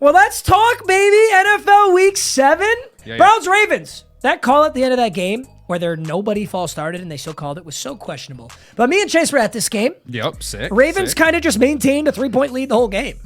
Well, let's talk, baby. NFL Week 7. Browns-Ravens. That call at the end of that game where their nobody false started and they still called it was so questionable. But me and Chase were at this game. Yep, sick. Ravens kind of just maintained a 3-point lead the whole game.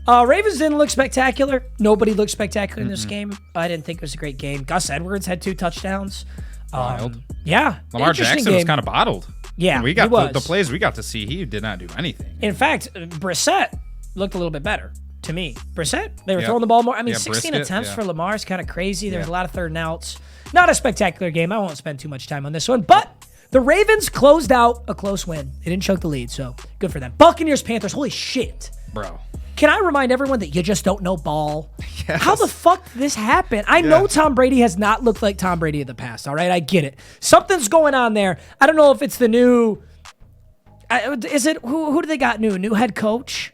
Ravens didn't look spectacular. Nobody looked spectacular in this game. I didn't think it was a great game. Gus Edwards had 2 touchdowns. Wild. Yeah. Lamar Jackson was kind of bottled. Yeah, we got the plays we got to see. He did not do anything. In fact, Brissett looked a little bit better to me. Brissett, they were throwing the ball more. I mean, 16 attempts for Lamar is kind of crazy. There's a lot of third and outs. Not a spectacular game. I won't spend too much time on this one. But the Ravens closed out a close win. They didn't choke the lead, so good for them. Buccaneers, Panthers, holy shit. Bro. Can I remind everyone that you just don't know ball? Yes. How the fuck did this happen? I know Tom Brady has not looked like Tom Brady of the past, all right? I get it. Something's going on there. I don't know if it's the new... Is it... Who do they got new? New head coach?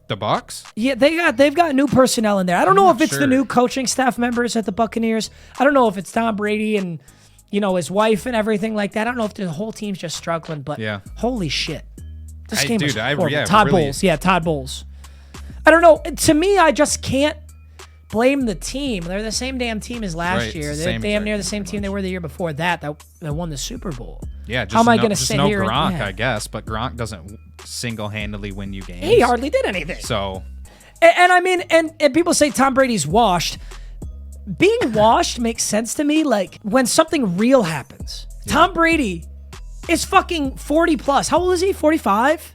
The Bucs? Yeah, they've got new personnel in there. I don't know if it's the new coaching staff members at the Buccaneers. I don't know if it's Tom Brady and, his wife and everything like that. I don't know if the whole team's just struggling, but holy shit. This game was horrible. Todd Bowles. Yeah, Todd Bowles. I don't know. To me, I just can't blame the team. They're the same damn team as last year. They're damn near the same team they were the year before that won the Super Bowl. Yeah, just how am I going to sit here? Gronk, I guess, but Gronk doesn't single-handedly win you games. He hardly did anything. So, and I mean, and people say Tom Brady's washed. Being washed makes sense to me, like when something real happens. Tom Brady is fucking 40 plus. How old is he? 45.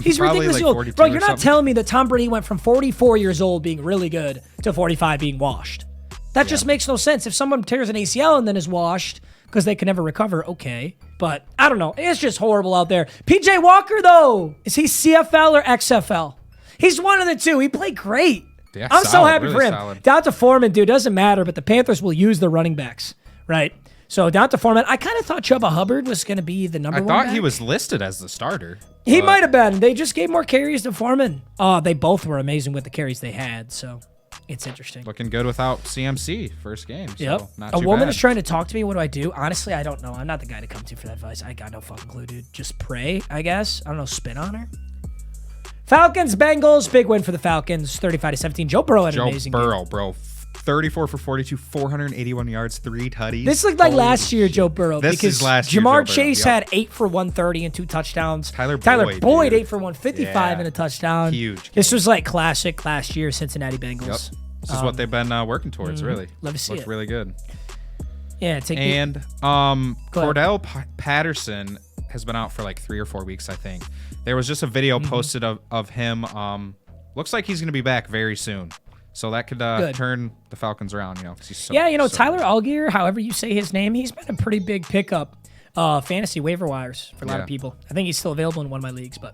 He's ridiculously old. Bro, you're not telling me that Tom Brady went from 44 years old being really good to 45 being washed. That just makes no sense. If someone tears an ACL and then is washed because they can never recover, okay. But I don't know. It's just horrible out there. PJ Walker, though, is he CFL or XFL? He's one of the two. He played great. Yeah, I'm so happy for him. Solid. Down to Foreman, dude, doesn't matter, but the Panthers will use the running backs, right? So down to Foreman. I kind of thought Chuba Hubbard was going to be the number one I thought back. He was listed as the starter. He might have been. They just gave more carries to Foreman. They both were amazing with the carries they had, so it's interesting. Looking good without CMC first game. So yep. Not a too woman bad. is trying to talk to me. What do I do? Honestly, I don't know. I'm not the guy to come to for that advice. I got no fucking clue, dude. Just pray, I guess. I don't know. Spin on her. Falcons, Bengals. Big win for the Falcons. 35-17. Joe Burrow had an amazing game. Joe Burrow, bro. 34 for 42, 481 yards, 3 tutties. This looked like last year, Joe Burrow. This is last year, Jamar Chase had 8 for 130 and 2 touchdowns. Tyler Boyd 8 for 155 and a touchdown. Huge. This was like classic last year, Cincinnati Bengals. Yep. This is what they've been working towards, really. Love to see it. Looked really good. Yeah, Cordell Patterson has been out for like 3 or 4 weeks, I think. There was just a video posted of him. Looks like he's going to be back very soon. So that could turn the Falcons around, 'cause he's so Tyler good. Algier, however you say his name, he's been a pretty big pickup. Fantasy waiver wires for a lot of people. I think he's still available in one of my leagues, but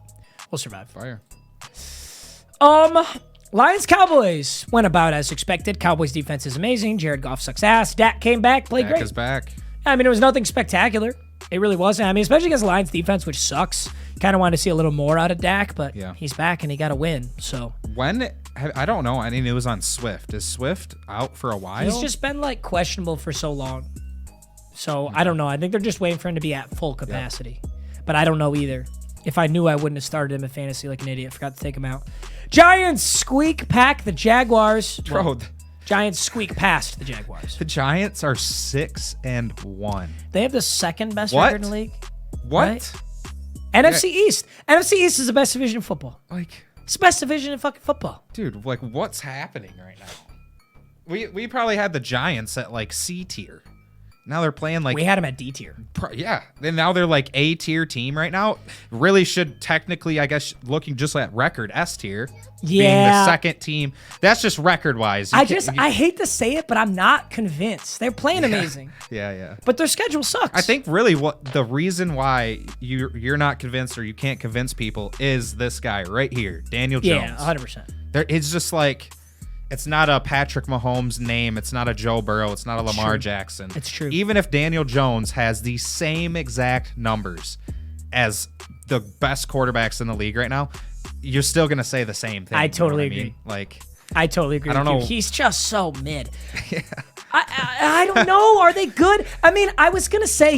we'll survive. Fire. Lions Cowboys went about as expected. Cowboys defense is amazing. Jared Goff sucks ass. Dak came back, played great. Dak is back. I mean, it was nothing spectacular. It really wasn't. I mean, especially against the Lions defense, which sucks. Kind of wanted to see a little more out of Dak, but he's back and he got a win. So I don't know any news on Swift. Is Swift out for a while? He's just been like questionable for so long. So I don't know. I think they're just waiting for him to be at full capacity. But I don't know either. If I knew, I wouldn't have started him in fantasy like an idiot. Forgot to take him out. Giants squeak pack the Jaguars. Bro, Giants squeak past the Jaguars. The Giants are 6-1. They have the second best record in the league. What? Right? NFC East. NFC East is the best division in football. It's the best division in fucking football. Dude, what's happening right now? We probably had the Giants at like C tier. Now they're playing like... We had them at D tier. Yeah. And now they're like A tier team right now. Really should technically, I guess, looking just at record, S tier. Yeah. Being the second team. That's just record-wise. I hate to say it, but I'm not convinced. They're playing amazing. Yeah. But their schedule sucks. I think really what the reason why you're not convinced or you can't convince people is this guy right here, Daniel Jones. Yeah, 100%. It's just like... It's not a Patrick Mahomes name. It's not a Joe Burrow. It's not a Lamar Jackson. It's true. Even if Daniel Jones has the same exact numbers as the best quarterbacks in the league right now, you're still going to say the same thing. I totally agree. I totally agree with you. He's just so mid. I don't know. Are they good? I mean, I was going to say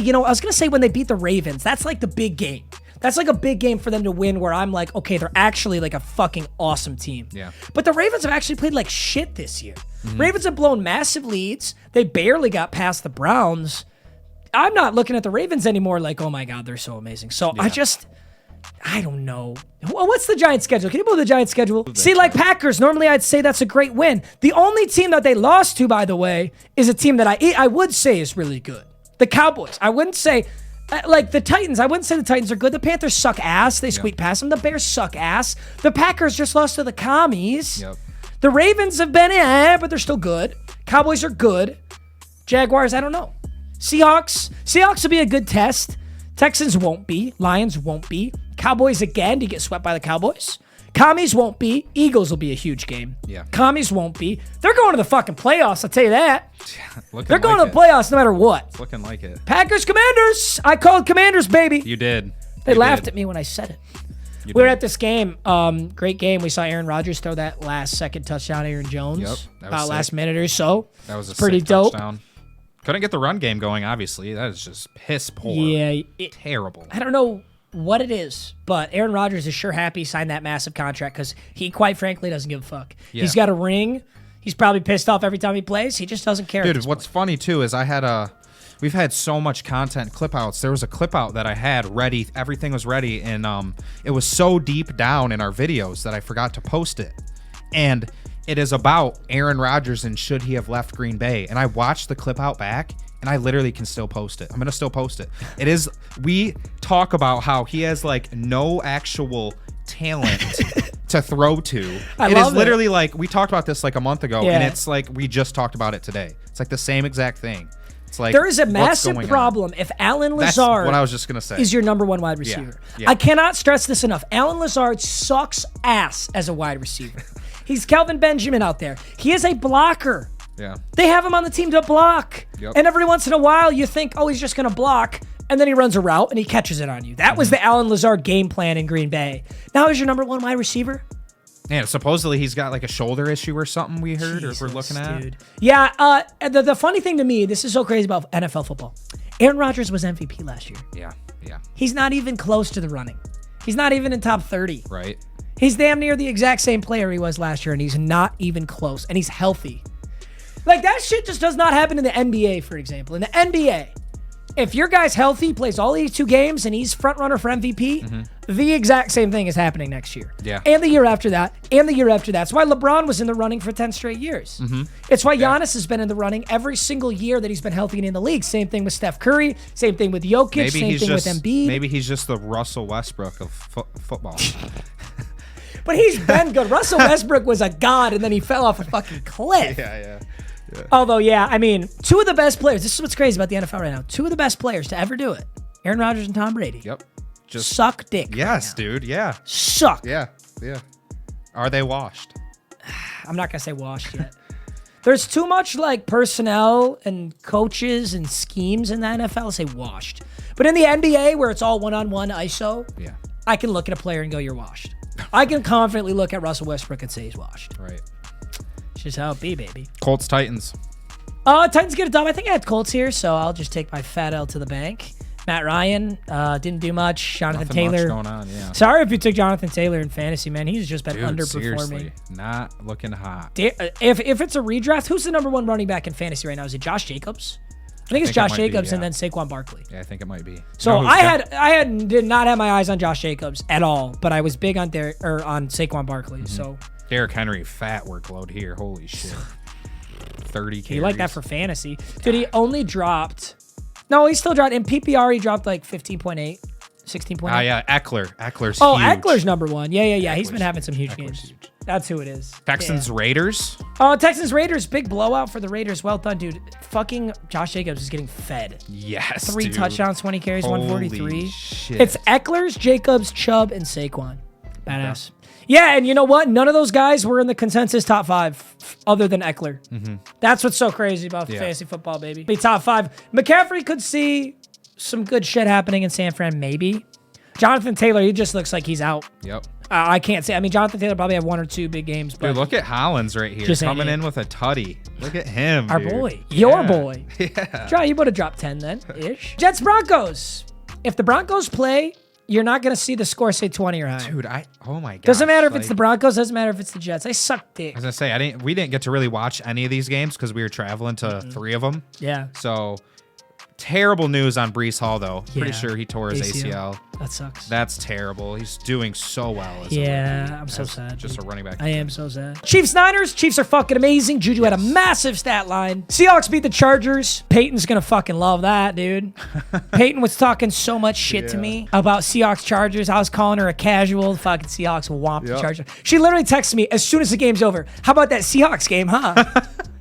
when they beat the Ravens, that's like the big game. That's like a big game for them to win where I'm like, okay, they're actually like a fucking awesome team. Yeah. But the Ravens have actually played like shit this year. Ravens have blown massive leads. They barely got past the Browns. I'm not looking at the Ravens anymore like, oh my God, they're so amazing. So I don't know. What's the Giants' schedule? Can you believe the Giants' schedule? See, like Packers, normally I'd say that's a great win. The only team that they lost to, by the way, is a team that I would say is really good. The Cowboys. I wouldn't say, like the Titans, I wouldn't say the Titans are good. The Panthers suck ass. They squeak past them. The Bears suck ass. The Packers just lost to the Commies. Yep. The Ravens have been but they're still good. Cowboys are good. Jaguars, I don't know. Seahawks will be a good test. Texans won't be. Lions won't be. Cowboys again, to get swept by the Cowboys. Commies won't be. Eagles will be a huge game. Yeah. Commies won't be. They're going to the fucking playoffs, I'll tell you that. They're going like to the playoffs no matter what. It's looking like it. Packers, Commanders. I called Commanders, baby. You did. They laughed at me when I said it. We were at this game. Great game. We saw Aaron Rodgers throw that last second touchdown to Aaron Jones. Yep. About last minute or so. That was pretty dope. Touchdown. Couldn't get the run game going, obviously. That is just piss poor. Yeah. Terrible. I don't know what it is, but Aaron Rodgers is sure happy he signed that massive contract because he, quite frankly, doesn't give a fuck. Yeah. He's got a ring. He's probably pissed off every time he plays. He just doesn't care. Dude, what's funny, too, is we've had so much content clip outs. There was a clip out that I had ready. Everything was ready, and it was so deep down in our videos that I forgot to post it. And it is about Aaron Rodgers and should he have left Green Bay. And I watched the clip out back, and I literally can still post it. I'm going to still post it. We talk about how he has like no actual talent to throw to. It is literally like, we talked about this like a month ago, and it's like we just talked about it today. It's like the same exact thing. It's like, there is a massive problem if Allen Lazard, that's what I was just gonna say, is your number one wide receiver. Yeah. I cannot stress this enough. Allen Lazard sucks ass as a wide receiver. He's Kelvin Benjamin out there. He is a blocker. Yeah. They have him on the team to block. Yep. And every once in a while you think, oh, he's just going to block. And then he runs a route and he catches it on you. That was the Allen Lazard game plan in Green Bay. Now he's your number one wide receiver. Yeah, supposedly he's got like a shoulder issue or something we heard or we're looking at. Dude. Yeah, the funny thing to me, this is so crazy about NFL football. Aaron Rodgers was MVP last year. Yeah. He's not even close to the running. He's not even in top 30. Right. He's damn near the exact same player he was last year, and he's not even close, and he's healthy. Like, that shit just does not happen in the NBA, for example. In the NBA, if your guy's healthy, plays all these 2 games, and he's front runner for MVP, the exact same thing is happening next year. Yeah. And the year after that, and the year after that. That's why LeBron was in the running for 10 straight years. It's why Giannis has been in the running every single year that he's been healthy and in the league. Same thing with Steph Curry, same thing with Jokic, same thing with Embiid. Maybe he's just the Russell Westbrook of football. But he's been good. Russell Westbrook was a god, and then he fell off a fucking cliff. Yeah. Although, I mean, 2 of the best players. This is what's crazy about the NFL right now. 2 of the best players to ever do it. Aaron Rodgers and Tom Brady. Yep. Just suck dick. Yes, dude. Yeah. Suck. Yeah. Are they washed? I'm not going to say washed yet. There's too much like personnel and coaches and schemes in the NFL to say washed. But in the NBA, where it's all one-on-one ISO, I can look at a player and go, you're washed. I can confidently look at Russell Westbrook and say he's washed. Right. It's just how it be, baby. Colts, Titans. Titans get a dub. I think I had Colts here, so I'll just take my fat L to the bank. Matt Ryan didn't do much. Jonathan Taylor. Much going on, yeah. Sorry if you took Jonathan Taylor in fantasy, man. He's just been underperforming. Seriously, not looking hot. If it's a redraft, who's the number one running back in fantasy right now? Is it Josh Jacobs? I think it's Josh Jacobs and then Saquon Barkley. Yeah, I think it might be. So I did not have my eyes on Josh Jacobs at all, but I was big on on Saquon Barkley. So Derrick Henry, fat workload here. Holy shit. 30 carries. You like that for fantasy. Dude, he only dropped. No, he still dropped. In PPR, he dropped like 15.8, 16.8. Oh, yeah. Eckler's huge. Eckler's number one. Yeah. He's been having some huge games. Huge. That's who it is. Texans, Raiders. Oh, Texans, Raiders. Big blowout for the Raiders. Well done, dude. Fucking Josh Jacobs is getting fed. Yes, 3 touchdowns, 20 carries, Holy 143. Shit. It's Eckler's, Jacobs, Chubb, and Saquon. Badass. Yeah, and you know what? None of those guys were in the consensus top 5 other than Eckler. That's what's so crazy about fantasy football, baby. Be top 5. McCaffrey could see some good shit happening in San Fran, maybe. Jonathan Taylor, he just looks like he's out. Yep. I can't say. I mean, Jonathan Taylor probably have 1 or 2 big games. But dude, look at Hollins right here. Coming in with a tutty. Look at him, Our dude. boy. Your boy. Yeah. Try, you would have dropped 10 then, ish. Jets, Broncos. If the Broncos play you're not going to see the score say 20 or higher. Dude, oh my god. Doesn't matter if it's the Broncos, doesn't matter if it's the Jets. They suck dick. I was gonna say we didn't get to really watch any of these games because we were traveling to 3 of them. Yeah. So terrible news on Breece Hall though. Yeah. Pretty sure he tore his ACL. That sucks. That's terrible. He's doing so well. I'm so sad. Just a running back. I am so sad. Chiefs-Niners. Chiefs are fucking amazing. Juju had a massive stat line. Seahawks beat the Chargers. Peyton's gonna fucking love that, dude. Peyton was talking so much shit to me about Seahawks-Chargers. I was calling her a casual. The fucking Seahawks will whomp the Chargers. She literally texted me as soon as the game's over. How about that Seahawks game, huh?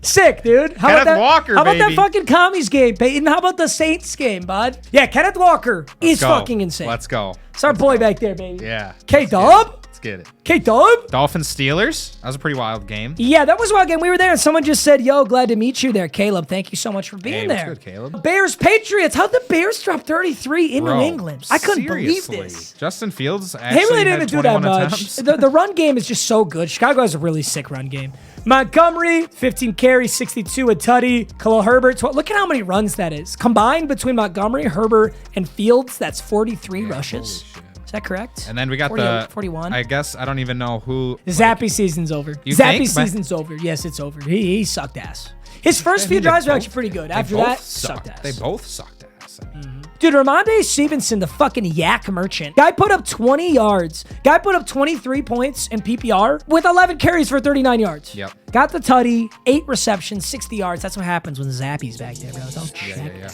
Sick, dude. How Kenneth about that? Walker, how about that baby. fucking Commies game, Peyton? How about the Saints game, bud? Yeah, Kenneth Walker is fucking insane. Let's go. It's our boy back there, baby. Yeah. K-Dub? Let's get it. K-Dub? Dolphins Steelers. That was a pretty wild game. Yeah, that was a wild game. We were there, and someone just said, yo, glad to meet you there, Caleb. Thank you so much for being What's there. good, Caleb? Bears Patriots. How'd the Bears drop 33 in Bro, New England? I couldn't seriously. believe this. Justin Fields They actually really had didn't do that 21 much. attempts. The run game is just so good. Chicago has a really sick run game. Montgomery, 15 carries, 62 a tutty. Khalil Herbert, look at how many runs that is. Combined between Montgomery, Herbert, and Fields, that's 43 rushes. Is that correct? And then we got 41. I guess I don't even know who. Zappy season's over. You Zappy think? season's over. Yes, it's over. He sucked ass. His first few drives were actually pretty good. After that, sucked ass. They both sucked ass. I mean, Dude, Ramondre Stevenson, the fucking yak merchant. Guy put up 20 yards. Guy put up 23 points in PPR with 11 carries for 39 yards. Yep. Got the tutty, 8 receptions, 60 yards. That's what happens when Zappy's back there, bro. Don't check. Yeah.